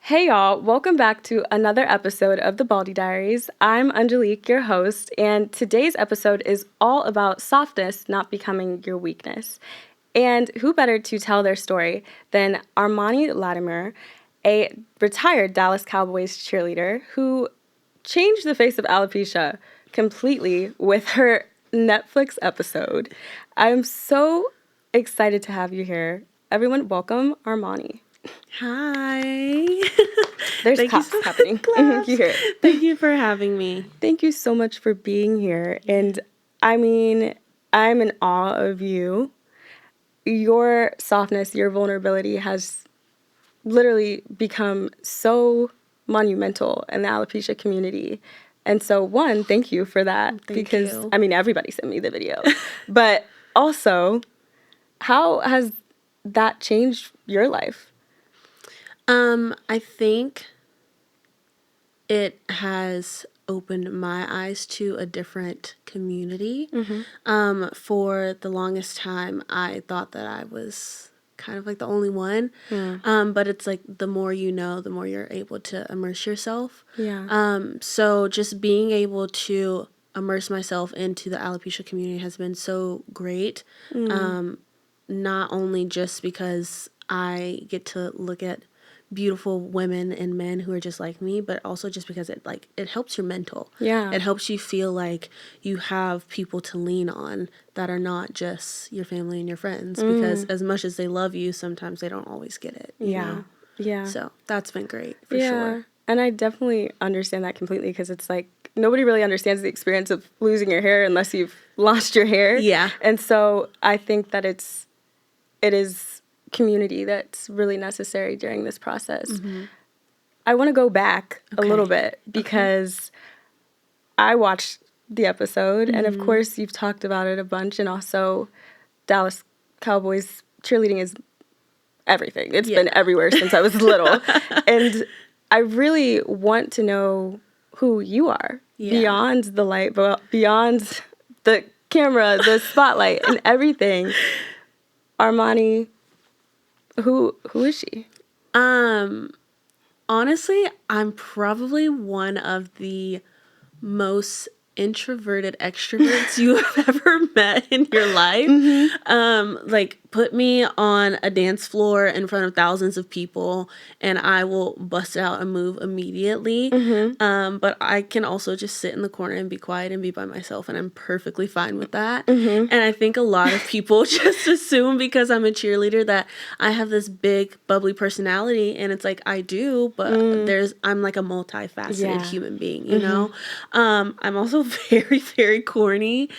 Hey y'all, welcome back to another episode of the Baldie Diaries. I'm Angelique, your host, and today's episode is all about softness not becoming your weakness. And who better to tell their story than Armani Latimer, a retired Dallas Cowboys cheerleader who changed the face of alopecia completely with her Netflix episode. I'm so excited to have you here. Everyone, welcome Armani. Hi. There's claps happening. You hear it. Thank you for having me. Thank you so much for being here. And I mean, I'm in awe of you. Your softness, your vulnerability has literally become so monumental in the alopecia community. And so, one, thank you for that. Thank you. I mean, everybody sent me the video. But also, how has that changed your life? I think it has opened my eyes to a different community. For the longest time, I thought that I was kind of like the only one. But it's like the more you know, the more you're able to immerse yourself. So just being able to immerse myself into the alopecia community has been so great. Not only just because I get to look at beautiful women and men who are just like me, but also just because it helps your mental. It helps you feel like you have people to lean on that are not just your family and your friends, because as much as they love you, sometimes they don't always get it. You know? So that's been great for sure. And I definitely understand that completely, because it's like nobody really understands the experience of losing your hair unless you've lost your hair. And so I think that it is community that's really necessary during this process. I want to go back a little bit, because I watched the episode, and of course you've talked about it a bunch, and also Dallas Cowboys cheerleading is everything. It's been everywhere since I was little. And I really want to know who you are beyond the light, beyond the camera, the spotlight, and everything. Armani, who is she? Honestly, I'm probably one of the most introverted extroverts you have ever met in your life. Like, put me on a dance floor in front of thousands of people and I will bust out a move immediately. But I can also just sit in the corner and be quiet and be by myself, and I'm perfectly fine with that. And I think a lot of people just assume because I'm a cheerleader that I have this big bubbly personality, and it's like I do, but I'm like a multifaceted human being, you know? I'm also very, very corny.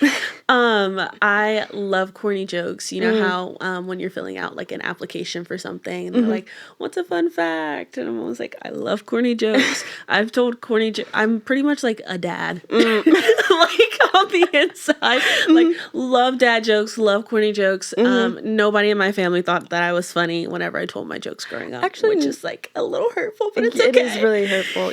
I love corny jokes. You know how when you're filling out like an application for something and they're like, what's a fun fact? And I'm always like, I love corny jokes. I've told corny jokes. I'm pretty much like a dad. Like on the inside. Like, love dad jokes, love corny jokes. Nobody in my family thought that I was funny whenever I told my jokes growing up. Actually, which is like a little hurtful, but it's okay. It is really hurtful,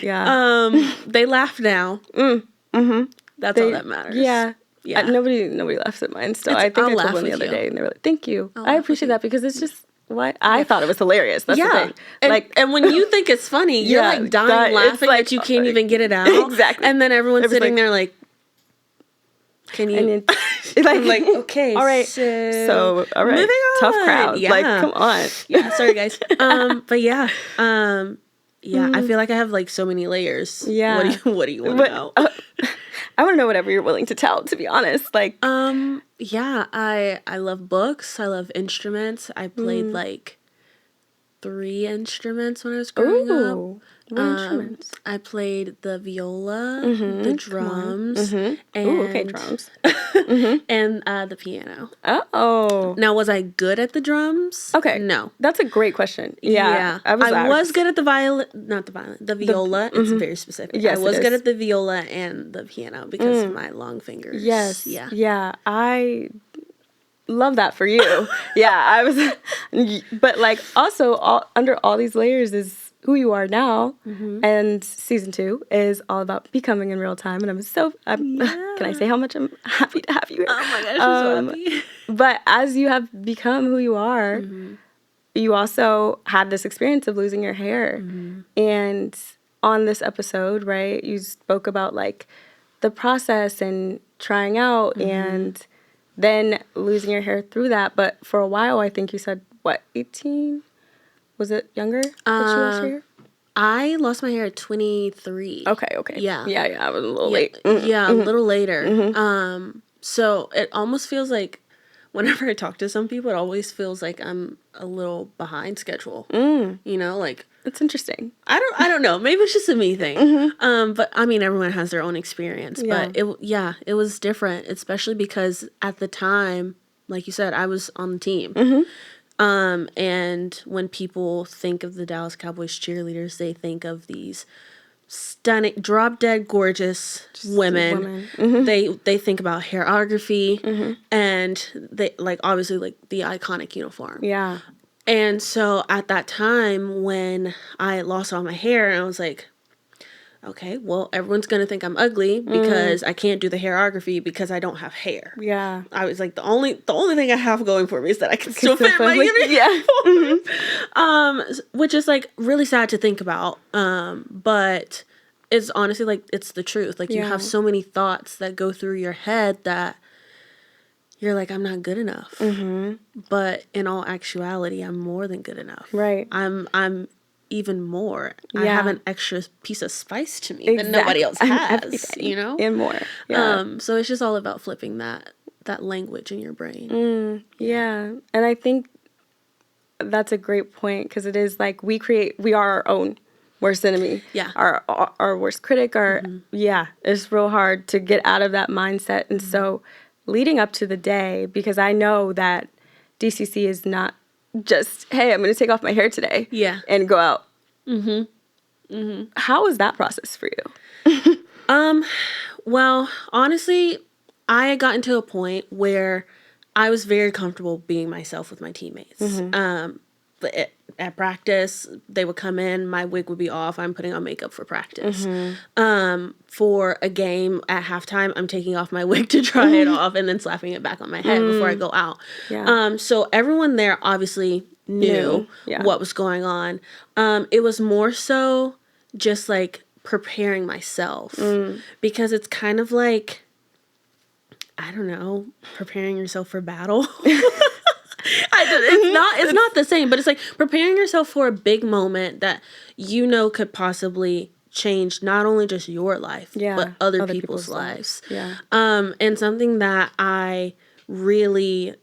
They laugh now. That's all that matters. Yeah. Nobody laughs at mine still. I think I told one the other day, and they were like, "Thank you." I appreciate that, because it's just what I thought it was hilarious. That's the thing. And when you think it's funny, you're like dying laughing like, that you can't even get it out. Exactly. And then everyone's sitting there like, "Can you?" like, okay, all right. So all right, moving on. Tough crowd. Like, come on. Sorry guys. But I feel like I have like so many layers. What do you want to know? I want to know whatever you're willing to tell, to be honest. Like, I love books. I love instruments. I played like 3 instruments when I was growing up. What instruments? I played the viola, the drums, and drums, and the piano. Oh. Now, was I good at the drums? Okay. No. That's a great question. Yeah. I was good at the viola. It's very specific. Yes, I was good at the viola and the piano because of my long fingers. Yes. Yeah. I love that for you. I was, but like also under all these layers is who you are now, and season 2 is all about becoming in real time, and can I say how much I'm happy to have you here? Oh my gosh, I'm so happy. But as you have become who you are, you also had this experience of losing your hair. Mm-hmm. And on this episode, right, you spoke about like the process and trying out mm-hmm. and then losing your hair through that. But for a while, I think you said, what, 18? Was it younger that you lost your hair? I lost my hair at 23. Okay. Yeah. I was a little late. Mm-hmm. Yeah, a little later. Mm-hmm. So it almost feels like whenever I talk to some people, it always feels like I'm a little behind schedule. You know, like... It's interesting. I don't know. Maybe it's just a me thing. Mm-hmm. But I mean, everyone has their own experience. Yeah. But it was different, especially because at the time, like you said, I was on the team. Mm-hmm. And when people think of the Dallas Cowboys cheerleaders, they think of these stunning, drop dead gorgeous women. Mm-hmm. They think about hairography mm-hmm. and they like obviously like the iconic uniform. Yeah. And so at that time when I lost all my hair, I was like, okay, well, everyone's going to think I'm ugly because I can't do the hairography because I don't have hair. Yeah. I was like, the only thing I have going for me is that I can still fit my uniform. Yeah. Mm-hmm. Which is like really sad to think about. But it's honestly like, it's the truth. Like you have so many thoughts that go through your head that you're like, I'm not good enough. Mm-hmm. But in all actuality, I'm more than good enough. Right. I'm even more. Yeah. I have an extra piece of spice to me that nobody else has, you know? And more. Yeah. So it's just all about flipping that language in your brain. Yeah. And I think that's a great point because it is like we are our own worst enemy. Yeah. Our worst critic. It's real hard to get out of that mindset. And so leading up to the day, because I know that DCC is not just, hey, I'm going to take off my hair today and go out. Mm-hmm. Mm-hmm. How was that process for you? Well, honestly, I had gotten to a point where I was very comfortable being myself with my teammates. Mm-hmm. At practice, they would come in, my wig would be off, I'm putting on makeup for practice. Mm-hmm. For a game at halftime, I'm taking off my wig to dry it off and then slapping it back on my head before I go out. Yeah. So everyone there obviously knew what was going on. It was more so just like preparing myself because it's kind of like, I don't know, preparing yourself for battle. It's not the same, but it's like preparing yourself for a big moment that you know could possibly change not only just your life, but other people's lives. Yeah. And something that I really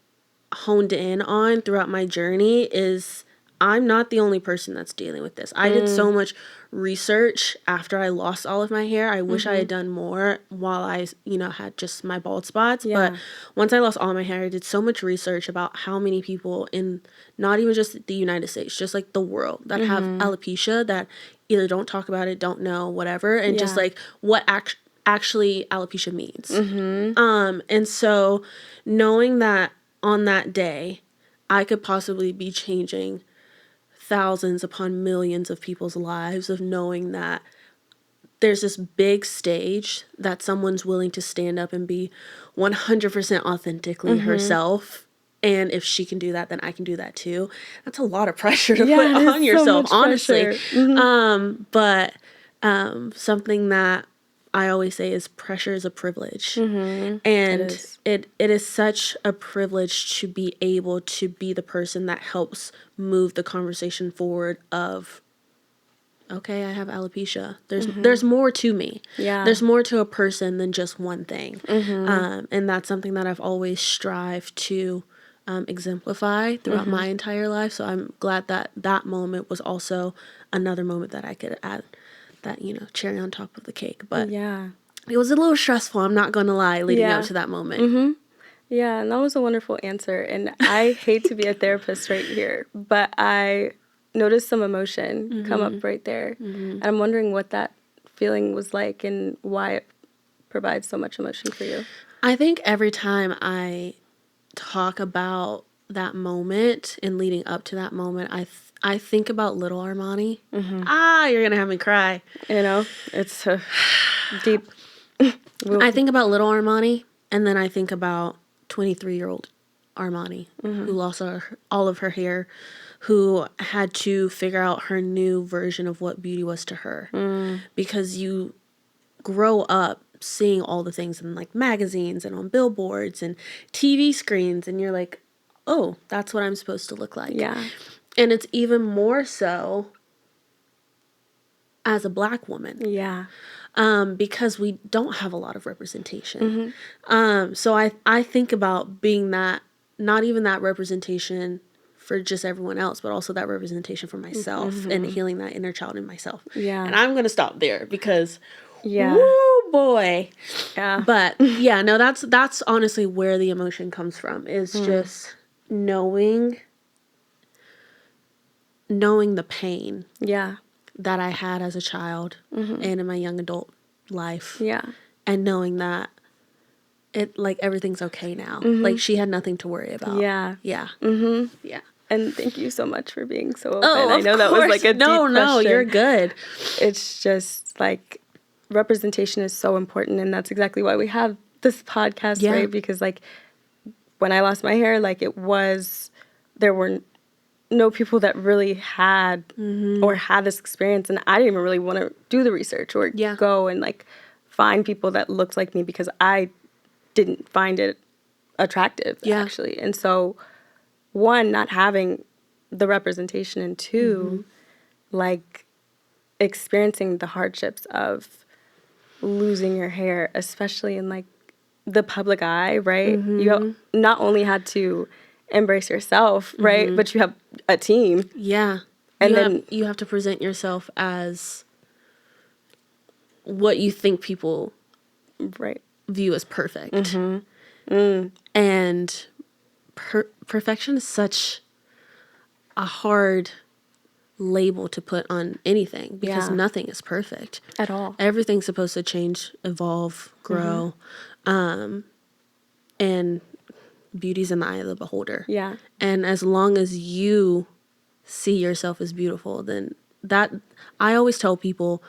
honed in on throughout my journey is I'm not the only person that's dealing with this. I did so much research after I lost all of my hair. I wish I had done more while I, had just my bald spots. Yeah. But once I lost all my hair, I did so much research about how many people in not even just the United States, just like the world that have alopecia that either don't talk about it, don't know, whatever. And just like what actually alopecia means. Mm-hmm. And so knowing that on that day, I could possibly be changing thousands upon millions of people's lives, of knowing that there's this big stage that someone's willing to stand up and be 100% authentically herself. And if she can do that, then I can do that too. That's a lot of pressure to put on yourself, honestly. But something that I always say is pressure is a privilege. And it is such a privilege to be able to be the person that helps move the conversation forward of, okay, I have alopecia. There's more to me. Yeah. There's more to a person than just one thing. And that's something that I've always strived to exemplify throughout my entire life. So I'm glad that that moment was also another moment that I could add that, cherry on top of the cake. But it was a little stressful, I'm not going to lie, leading up to that moment. Yeah, and that was a wonderful answer. And I hate to be a therapist right here, but I noticed some emotion come up right there. And I'm wondering what that feeling was like and why it provides so much emotion for you. I think every time I talk about that moment and leading up to that moment, I think about little Armani. You're going to have me cry. It's deep. I think about little Armani, and then I think about 23-year-old Armani, who lost all of her hair who had to figure out her new version of what beauty was to her. Because you grow up seeing all the things in like magazines and on billboards and TV screens, and you're like, oh, that's what I'm supposed to look like. Yeah. And it's even more so as a Black woman. Yeah. Because we don't have a lot of representation. So I think about being that, not even that representation for just everyone else, but also that representation for myself and healing that inner child in myself. Yeah. And I'm going to stop there because, woo boy. Yeah. But yeah, no, that's honestly where the emotion comes from, is just knowing the pain. Yeah. That I had as a child and in my young adult life. Yeah. And knowing that it, like, everything's okay now. Like, she had nothing to worry about. Yeah. Yeah. Yeah. And thank you so much for being so open. Oh, I know that was like a deep question. No, you're good. It's just like representation is so important, and that's exactly why we have this podcast, right? Because like when I lost my hair, like there were no people that really had or had this experience, and I didn't even really want to do the research or go and like find people that looked like me because I didn't find it attractive actually. And so one, not having the representation, and two, like experiencing the hardships of losing your hair, especially in like the public eye, right? You not only had to embrace yourself, right? But you have a team. Yeah. And you have to present yourself as what you think people view as perfect. And perfection is such a hard label to put on anything, because nothing is perfect At all. Everything's supposed to change, evolve, grow. And beauty's in the eye of the beholder. Yeah. And as long as you see yourself as beautiful, then that, I always tell people,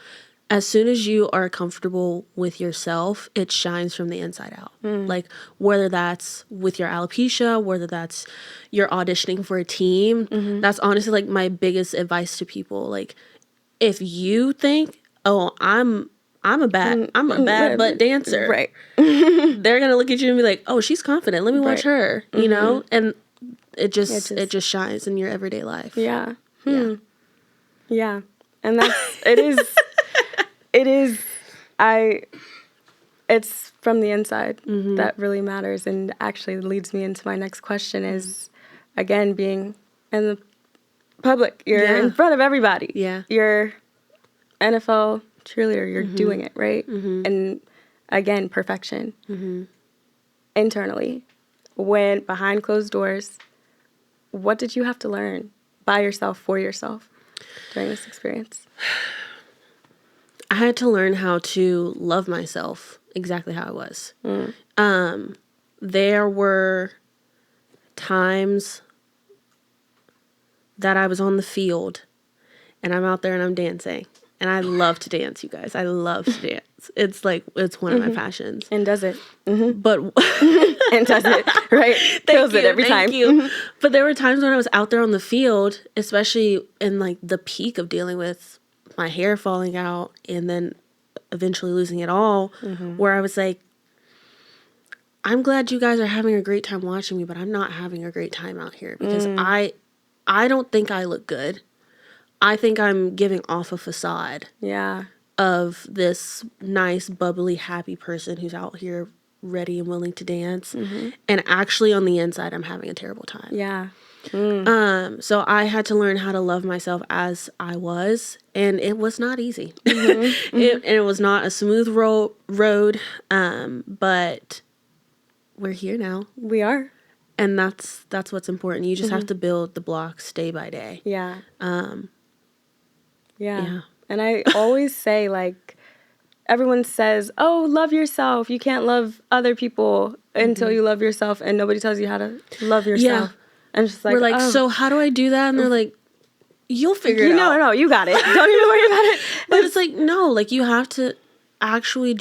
as soon as you are comfortable with yourself, it shines from the inside out. Like, whether that's with your alopecia, whether that's you're auditioning for a team, that's honestly like my biggest advice to people. Like, if you think, oh, I'm a bad butt dancer, right? They're gonna look at you and be like, oh, she's confident. Let me watch her. You know, and it just shines in your everyday life. Yeah. Yeah. And that's it's from the inside that really matters, and actually leads me into my next question is, again, being in the public. You're in front of everybody. Yeah. You're NFL cheerleader. You're doing it, right? And again, perfection. Internally, when behind closed doors, what did you have to learn by yourself, for yourself during this experience? I had to learn how to love myself exactly how I was. There were times that I was on the field and I'm out there and I'm dancing. And I love to dance, you guys. I love to dance. It's like, it's one of my passions. And does it. But and does it, right? Kills it every time. Thank you. But there were times when I was out there on the field, especially in like the peak of dealing with my hair falling out and then eventually losing it all, where I was like, I'm glad you guys are having a great time watching me, but I'm not having a great time out here, because I don't think I look good. I think I'm giving off a facade of this nice, bubbly, happy person who's out here ready and willing to dance. And actually on the inside, I'm having a terrible time. Yeah. So I had to learn how to love myself as I was, and it was not easy. It was not a smooth road, but we're here now. We are. And that's what's important. You just have to build the blocks day by day. Yeah. Yeah. And I always say, like, everyone says, oh, love yourself. You can't love other people until you love yourself, and nobody tells you how to love yourself. Yeah. And just like, we're like, so how do I do that? And they're like, you'll figure it out. No, you got it. Don't even worry about it. But it's like, no, like, you have to actually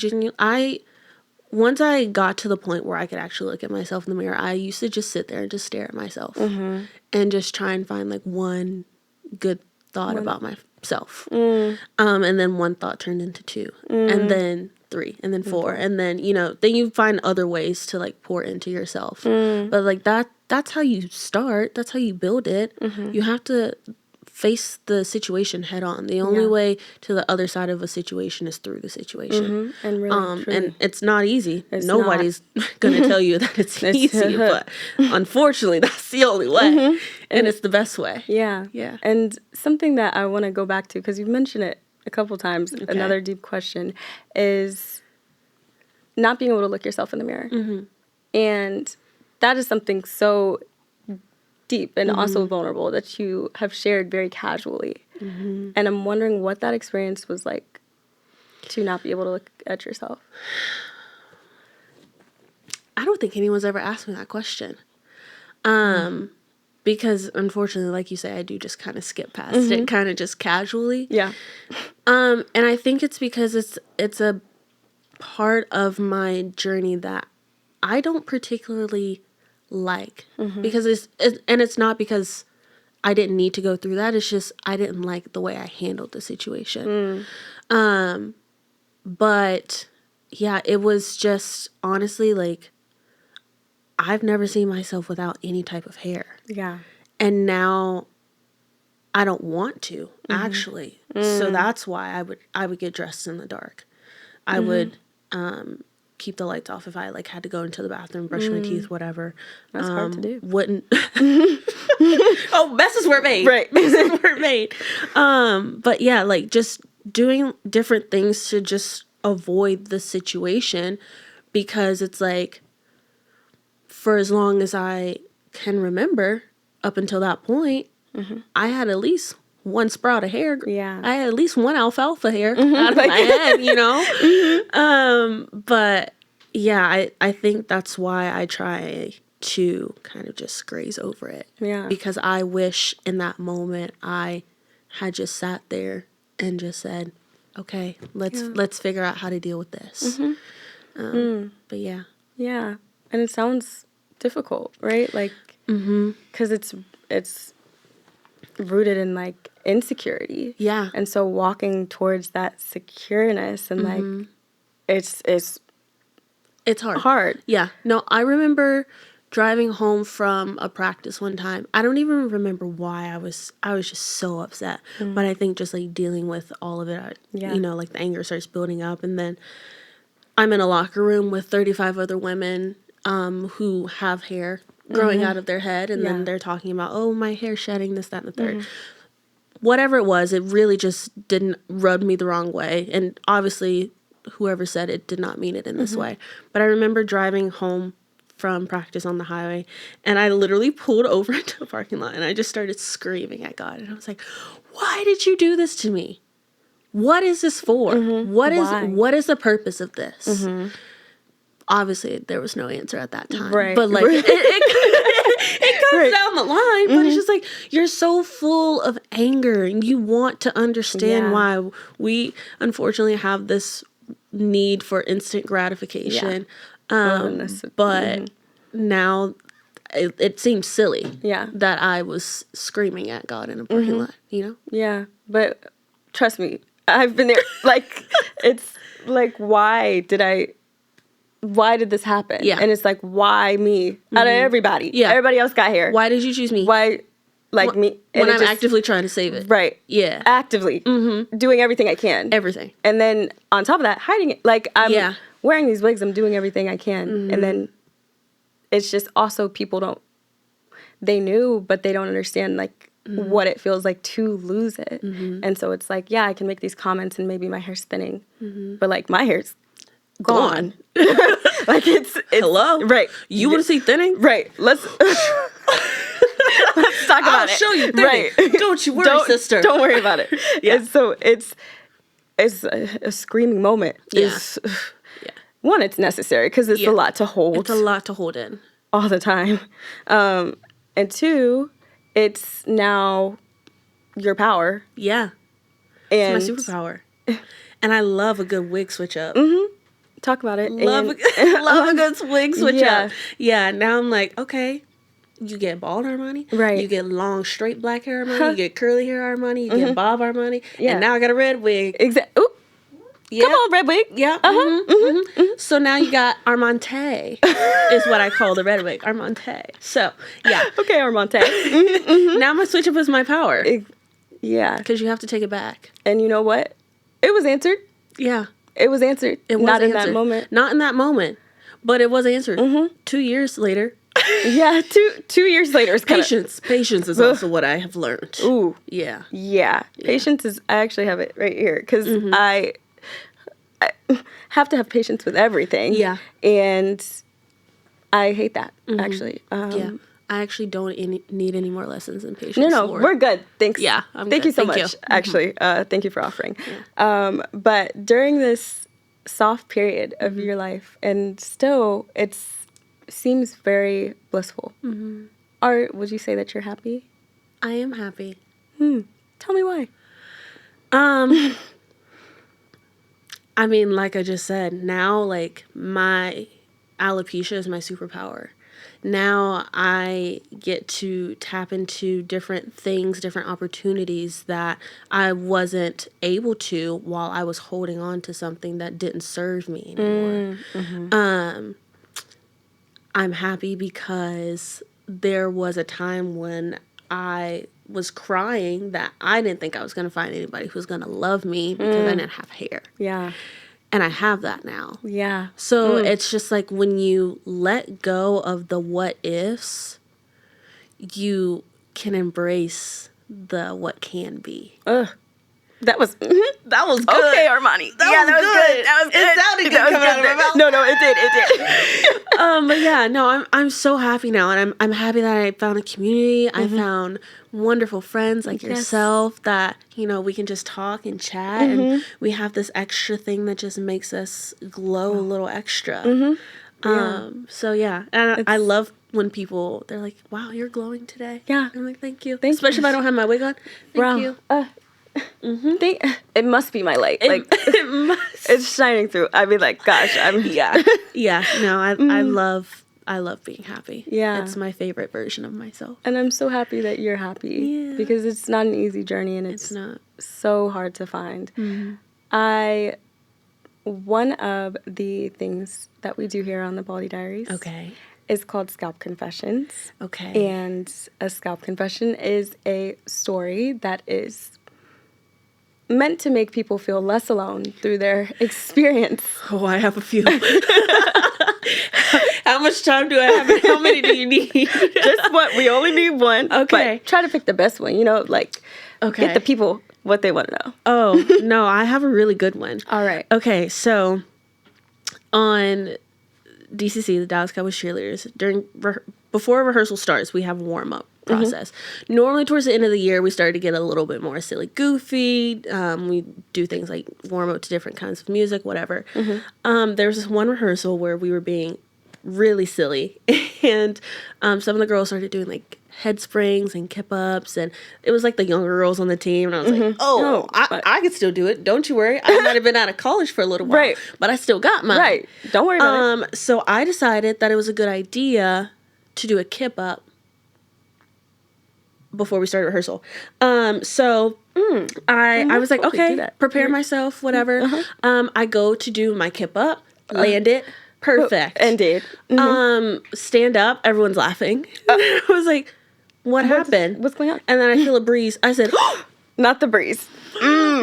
once I got to the point where I could actually look at myself in the mirror, I used to just sit there and just stare at myself and just try and find like one good thought about myself. And then one thought turned into two, and then 3, and then 4, and then, you know, then you find other ways to like pour into yourself. But like that's how you start. That's how you build it. You have to face the situation head on. The only way to the other side of a situation is through the situation. And really, and it's not easy. Nobody's gonna tell you that it's easy, but unfortunately that's the only way. And it's the best way. Yeah. And something that I want to go back to, because you've mentioned it a couple times, another deep question is not being able to look yourself in the mirror. And that is something so deep and also vulnerable that you have shared very casually. And I'm wondering what that experience was like to not be able to look at yourself. I don't think anyone's ever asked me that question. Because unfortunately, like you say, I do just kind of skip past it kind of just casually. Yeah. And I think it's because it's a part of my journey that I don't particularly like, because it's not because I didn't need to go through that. It's just I didn't like the way I handled the situation. But yeah, it was just honestly like I've never seen myself without any type of hair. Yeah. And now I don't want to actually. So that's why I would get dressed in the dark. I would keep the lights off if I like had to go into the bathroom, brush my teeth, whatever. That's hard to do. Wouldn't. Oh, messes were made. Right. Messes were made. But yeah, like just doing different things to just avoid the situation, because it's like for as long as I can remember up until that point, I had at least one sprout of hair. Yeah. I had at least one alfalfa hair out of my head, you know? But yeah, I think that's why I try to kind of just graze over it. Yeah. Because I wish in that moment I had just sat there and just said, okay, let's figure out how to deal with this. But yeah. Yeah. And it sounds difficult, right? Like, because it's rooted in like insecurity. Yeah. And so walking towards that secureness and like it's hard. Yeah. No, I remember driving home from a practice one time. I don't even remember why I was just so upset. But I think just like dealing with all of it, you know, like the anger starts building up, and then I'm in a locker room with 35 other women who have hair growing out of their head, and then they're talking about, oh, my hair shedding, this, that, and the third. Whatever it was, it really just didn't rub me the wrong way. And obviously, whoever said it did not mean it in this way. But I remember driving home from practice on the highway, and I literally pulled over into the parking lot, and I just started screaming at God. And I was like, why did you do this to me? What is this for? What is the purpose of this? Obviously, there was no answer at that time. Right. But like, it comes down the line. But it's just like, you're so full of anger, and you want to understand why we unfortunately have this need for instant gratification. But now it seems silly that I was screaming at God in a parking lot, you know? Yeah. But trust me, I've been there. Like, it's like, why did this happen? Yeah. And it's like, why me? Out of everybody. Yeah. Everybody else got hair. Why did you choose me? Why, like, me? When I'm actively trying to save it. Right. Yeah. Actively. Doing everything I can. Everything. And then on top of that, hiding it. Like, I'm wearing these wigs. I'm doing everything I can. And then it's just also they knew, but they don't understand, like, what it feels like to lose it. And so it's like, yeah, I can make these comments and maybe my hair's thinning. But, like, my hair's gone. Like, it's hello? Right. You want to see thinning? Right. Let's talk about I'll show you thinning. Right. Don't you worry, sister. Don't worry about it. And so it's a screaming moment. One, it's necessary because it's a lot to hold. It's a lot to hold in. All the time. And two, it's now your power. Yeah. And it's my superpower. And I love a good wig switch up. talk about it. Love a good wig switch up. Yeah, now I'm like, okay, you get bald Armani. Right. You get long, straight black hair Armani. You get curly hair Armani. You get bob Armani. Yeah. And now I got a red wig. Exactly. Yeah. Come on, red wig. Yeah. So now you got Armante is what I call the red wig. Armante. So, yeah. Okay, Armante. Now my switch up is my power. Yeah. Because you have to take it back. And you know what? It was answered. Yeah. It was answered. It was Not answered. in that moment. Not in that moment. But it was answered. 2 years later. Yeah, 2 years later. It's Patience. Patience is also what I have learned. Ooh. Yeah. Yeah. Patience is, I actually have it right here because I have to have patience with everything. Yeah. And I hate that, actually. Yeah. I actually don't need any more lessons in patience. No, Lord. we're good. Thanks. Yeah. Thank you so much, actually. Thank you for offering. Yeah. But during this soft period of your life, and still it seems very blissful. Would you say that you're happy? I am happy. Tell me why. I mean, like I just said, now, like, my alopecia is my superpower. Now I get to tap into different things, different opportunities that I wasn't able to while I was holding on to something that didn't serve me anymore. I'm happy because there was a time when I was crying that I didn't think I was going to find anybody who was going to love me because I didn't have hair. Yeah. And I have that now. Yeah. So it's just like when you let go of the what ifs, you can embrace the what can be. That was good. Okay, Armani. That was good. It sounded good coming out of my mouth. No, it did. But yeah, no, I'm so happy now, and I'm happy that I found a community. I found wonderful friends like yourself that, you know, we can just talk and chat, and we have this extra thing that just makes us glow a little extra. So yeah, and I love when people, they're like, wow, you're glowing today. Yeah. I'm like, thank you. Especially if I don't have my wig on. Thank you. It must be my light. It must. It's shining through. I mean, like, gosh, yeah. No, I love being happy. Yeah, it's my favorite version of myself. And I'm so happy that you're happy because it's not an easy journey, and it's not so hard to find. One of the things that we do here on the Baldie Diaries, is called Scalp Confessions. And a scalp confession is a story that is meant to make people feel less alone through their experience. Oh, I have a few. How much time do I have and how many do you need? Just one. We only need one. Okay. But try to pick the best one, get the people what they want to know. Oh, no, I have a really good one. All right. Okay, so on DCC, the Dallas Cowboys Cheerleaders, before rehearsal starts, we have a warm-up process. Normally towards the end of the year, we start to get a little bit more silly goofy. We do things like warm up to different kinds of music, whatever. There was this one rehearsal where we were being really silly, and some of the girls started doing like head springs and kip ups, and it was like the younger girls on the team, and I was like, I could still do it, don't you worry. I might have been out of college for a little while, but I still got mine. Don't worry about it. So I decided that it was a good idea to do a kip up before we started rehearsal. I was like, okay, prepare myself, whatever. I go to do my kip up, land it, perfect. And did. Stand up, everyone's laughing. I was like, what happened? What's going on? And then I feel a breeze. I said, not the breeze.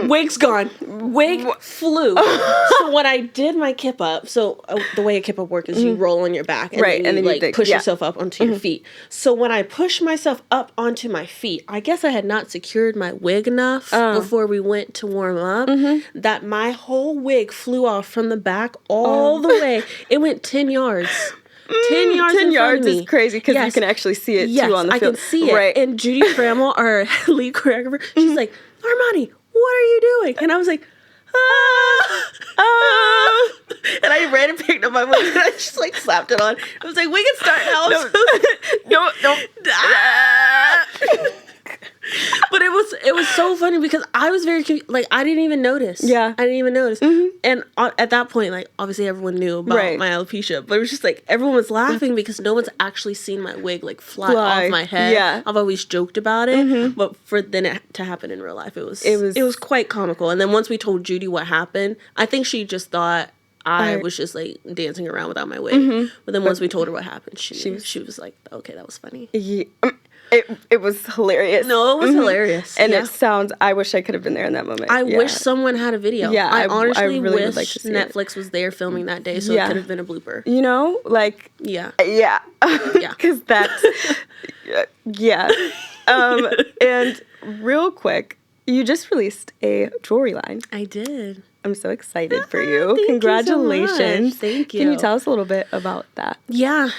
Wig's gone. Wig flew. So when I did my kip up, the way a kip up works is you roll on your back and then you push yourself up onto your feet. So when I pushed myself up onto my feet, I guess I had not secured my wig enough before we went to warm up that my whole wig flew off from the back all the way. It went 10 yards. 10 yards 10 in front yards of me. is crazy because you can actually see it too on the field. I can see it. Right. And Judy Trammell, our lead choreographer, she's like, Armani, what are you doing? And I was like, and I ran and picked up my wig and I just like slapped it on. I was like, we can start now. No. But it it was so funny because I was very like, I didn't even notice. Yeah. I didn't even notice. And at that point, like, obviously everyone knew about my alopecia, but it was just like, everyone was laughing because no one's actually seen my wig like fly off my head. Yeah. I've always joked about it, but for then it to happen in real life, it was quite comical. And then once we told Judy what happened, I think she just thought I was just like dancing around without my wig. But then once we told her what happened, she was like, okay, that was funny. Yeah. It was hilarious. No, it was hilarious. And it sounds, I wish I could have been there in that moment. I wish someone had a video. Yeah, I honestly really wish would like to see Netflix was there filming that day, so it could have been a blooper. You know, like, yeah. Because that's, yeah. And real quick, you just released a jewelry line. I did. I'm so excited for you. Congratulations. You so Thank you. Can you tell us a little bit about that? Yeah.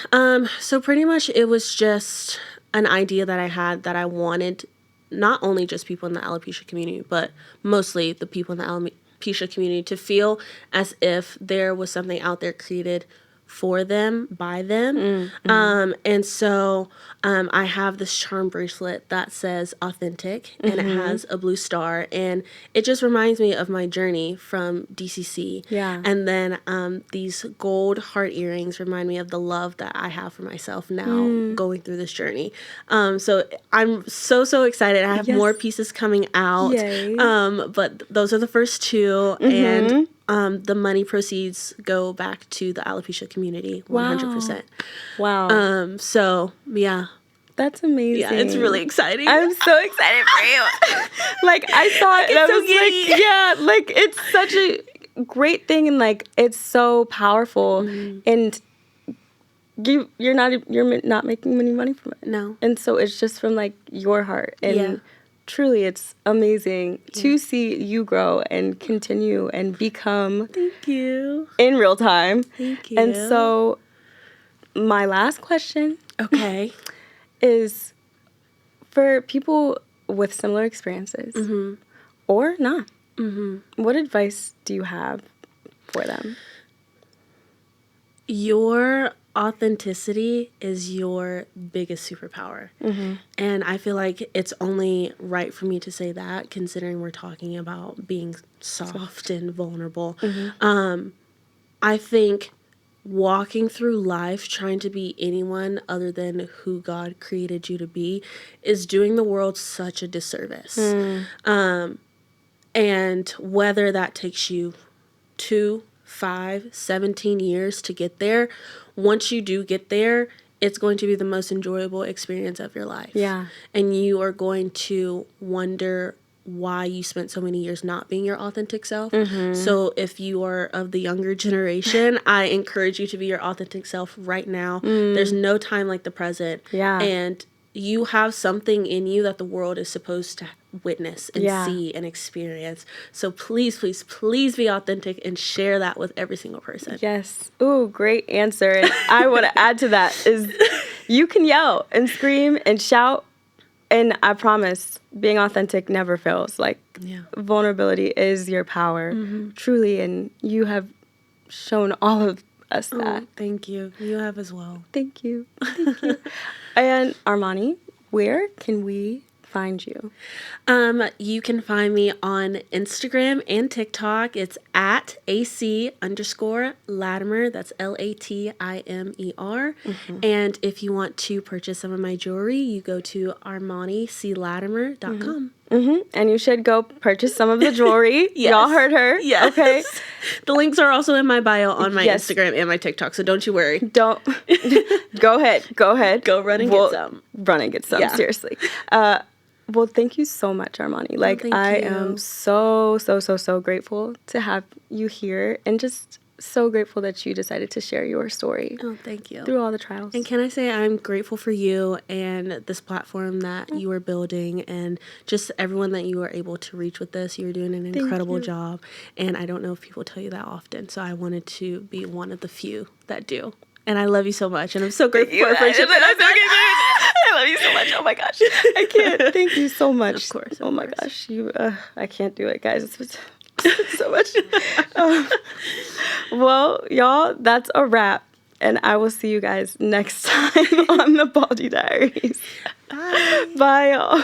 So pretty much it was just an idea that I had that I wanted not only just people in the alopecia community, but mostly the people in the alopecia community to feel as if there was something out there created for them, by them. And so I have this charm bracelet that says authentic, and it has a blue star, and it just reminds me of my journey from DCC. Yeah. And then these gold heart earrings remind me of the love that I have for myself now going through this journey. So I'm so excited. I have more pieces coming out. Yay. But those are the first two, and the money proceeds go back to the alopecia community, 100%. Wow. So, yeah. That's amazing. Yeah, it's really exciting. I'm so excited for you. Like, I saw it and I was like, yeah, like, it's such a great thing, and, like, it's so powerful, and you're not making any money from it. No. And so it's just from, like, your heart, and truly, it's amazing to see you grow and continue and become. Thank you. In real time. Thank you. And so, my last question. Okay. Is for people with similar experiences or not. What advice do you have for them? Your authenticity is your biggest superpower. And I feel like it's only right for me to say that, considering we're talking about being soft and vulnerable. I think walking through life trying to be anyone other than who God created you to be is doing the world such a disservice. And whether that takes you 2, 5, 17 years to get there, once you do get there, it's going to be the most enjoyable experience of your life. Yeah. And you are going to wonder why you spent so many years not being your authentic self. So if you are of the younger generation, I encourage you to be your authentic self right now. There's no time like the present. Yeah. And you have something in you that the world is supposed to witness and see and experience. So please, please, please be authentic and share that with every single person. Yes. Ooh, great answer. And I want to add to that is you can yell and scream and shout, and I promise being authentic never fails. Like, vulnerability is your power, truly, and you have shown all of us that. Thank you. You have as well. Thank you. Thank you. And Armani, where can we find you? You can find me on Instagram and TikTok. It's at AC_Latimer. That's LATIMER. And if you want to purchase some of my jewelry, you go to ArmaniCLatimer.com. And you should go purchase some of the jewelry. Y'all heard her. Yes. Okay. The links are also in my bio on my Instagram and my TikTok, so don't you worry. Don't. Go ahead. Go run and get some. Run and get some, seriously. Well, thank you so much, Armani. Like, I am so grateful to have you here, and just so grateful that you decided to share your story. Oh, thank you. Through all the trials. And can I say I'm grateful for you and this platform that you are building, and just everyone that you are able to reach with this. You're doing an incredible job, and I don't know if people tell you that often, so I wanted to be one of the few that do. And I love you so much, and I'm so grateful for our friendship. I love you so much. Oh my gosh. I can't. Thank you so much. Of course. Oh my gosh. I can't do it, guys. It's so much. Well, y'all, that's a wrap. And I will see you guys next time on the Baldie Diaries. Bye. Bye, y'all.